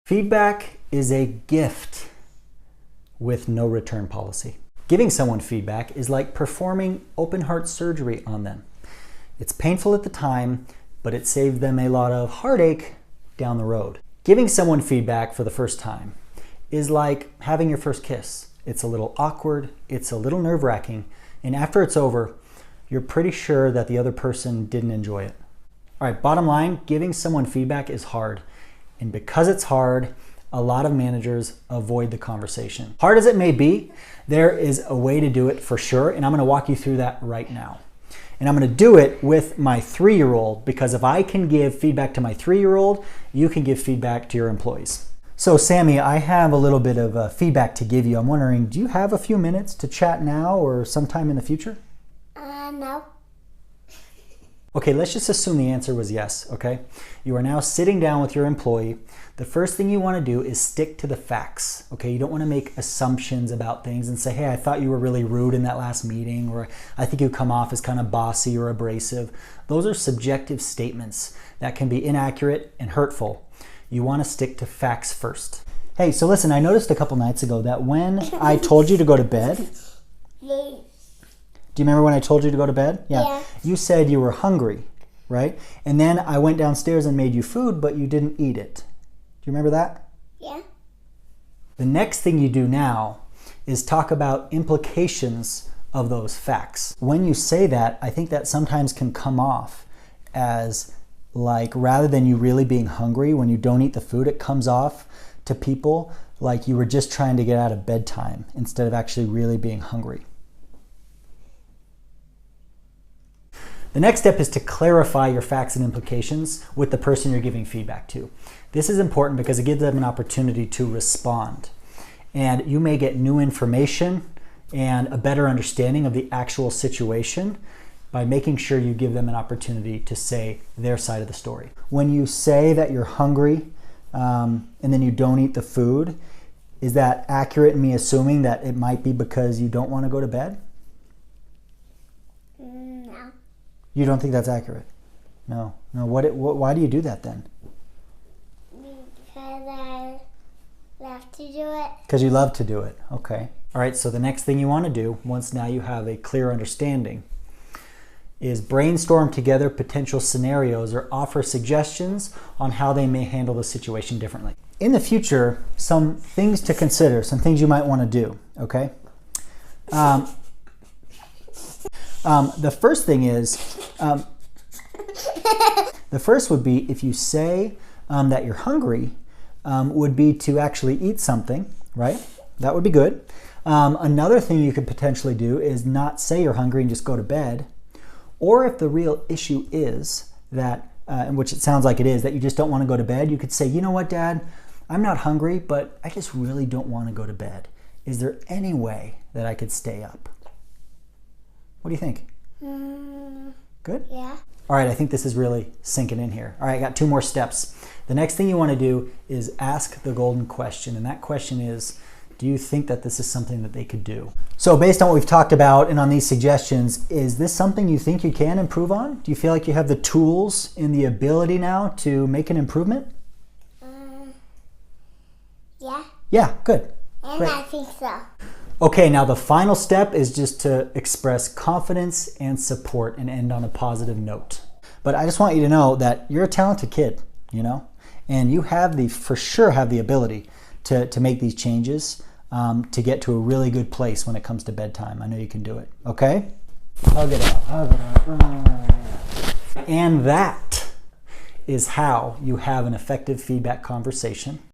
Feedback is a gift with no return policy. Giving someone feedback is like performing open heart surgery on them. It's painful at the time, but it saves them a lot of heartache down the road. Giving someone feedback for the first time is like having your first kiss. It's a little awkward, it's a little nerve-wracking, and after it's over, you're pretty sure that the other person didn't enjoy it. All right, bottom line, giving someone feedback is hard. And because it's hard, a lot of managers avoid the conversation. Hard as it may be, there is a way to do it for sure, and I'm gonna walk you through that right now. And I'm gonna do it with my 3-year-old, because if I can give feedback to my 3-year-old, you can give feedback to your employees. So Sammy, I have a little bit of feedback to give you. I'm wondering, do you have a few minutes to chat now or sometime in the future? No. Okay, let's just assume the answer was yes, okay? You are now sitting down with your employee. The first thing you want to do is stick to the facts, okay? You don't want to make assumptions about things and say, hey, I thought you were really rude in that last meeting, or I think you come off as kind of bossy or abrasive. Those are subjective statements that can be inaccurate and hurtful. You want to stick to facts first. Hey, so listen, I noticed a couple nights ago that when I told you to go to bed, do you remember when I told you to go to bed? Yeah. You said you were hungry, right? And then I went downstairs and made you food, but you didn't eat it. Do you remember that? Yeah. The next thing you do now is talk about implications of those facts. When you say that, I think that sometimes can come off as like, rather than you really being hungry, when you don't eat the food, it comes off to people like you were just trying to get out of bedtime instead of actually really being hungry. The next step is to clarify your facts and implications with the person you're giving feedback to. This is important because it gives them an opportunity to respond. And you may get new information and a better understanding of the actual situation by making sure you give them an opportunity to say their side of the story. When you say that you're hungry and then you don't eat the food, is that accurate in me assuming that it might be because you don't want to go to bed? No. You don't think that's accurate? No. Why do you do that then? Because I love to do it. Because you love to do it. Okay. All right, so the next thing you want to do, once now you have a clear understanding, is brainstorm together potential scenarios or offer suggestions on how they may handle the situation differently. In the future, some things to consider, some things you might want to do, okay? The first thing is, the first would be if you say that you're hungry, would be to actually eat something, right? That would be good. Another thing you could potentially do is not say you're hungry and just go to bed. Or if the real issue is that, in which it sounds like it is, that you just don't want to go to bed, you could say, you know what, Dad, I'm not hungry, but I just really don't want to go to bed. Is there any way that I could stay up? What do you think? Good? Yeah. All right, I think this is really sinking in here. All right, I got 2 more steps. The next thing you want to do is ask the golden question, and that question is, do you think that this is something that they could do? So based on what we've talked about and on these suggestions, is this something you think you can improve on? Do you feel like you have the tools and the ability now to make an improvement? Yeah. Yeah, good. And Great. I think so. Okay, now the final step is just to express confidence and support and end on a positive note. But I just want you to know that you're a talented kid, you know, and you have for sure have the ability to make these changes to get to a really good place when it comes to bedtime. I know you can do it, okay? Hug it out, hug it out. And that is how you have an effective feedback conversation